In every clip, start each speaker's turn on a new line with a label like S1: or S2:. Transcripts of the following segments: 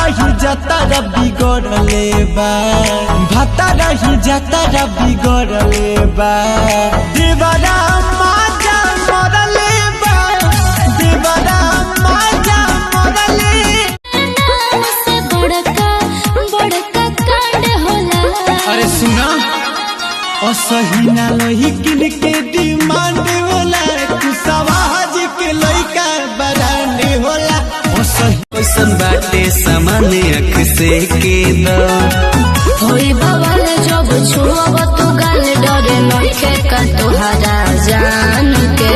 S1: रही जतारा बिगड़ले बा भतारा ही जतारा बिगड़ले बा देवरा माजा मरले बा देवरा माजा मरले
S2: से बड़का बड़का कांड होला।
S1: अरे सुना असही ना लही किन के डिमांड होला कुसवाज के लइका बरांडे होला असही
S3: कैसन बाटे सामान्य अख से के द
S2: होई बवाल जब छुअब तू गाल डरे नइखे का तोहरा जान के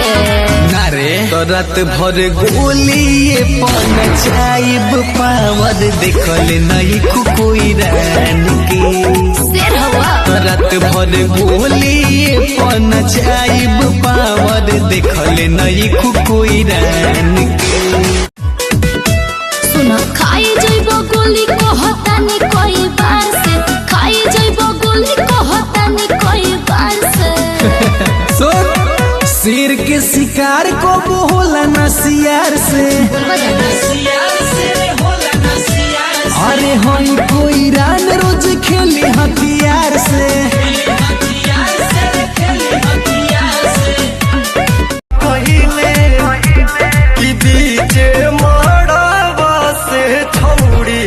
S3: नारे तो रात भर गोलिए पन चाइब पावर देखल नहीं कोई रान के
S2: शेर हवा
S3: तो रात भर गोलिए पन चाइब पावर देखल नहीं कोई रान के
S2: सुन खाई जइबो गोली कहतानी कई बार से खाई जइबो गोली कहतानी कई बार से
S3: शेर के शिकार को होला न सियार से अरे होई कोई रान रोज खेली हथियार से
S1: पहिले की बीचे मड़वा से छौड़ी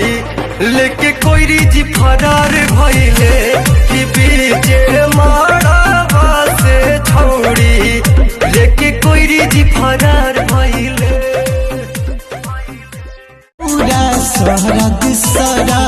S1: लेके कोई जी फरार भइले की बीचे मड़वा से छौड़ी लेके कोई जी फरार भइले पूरा शहर दिसरा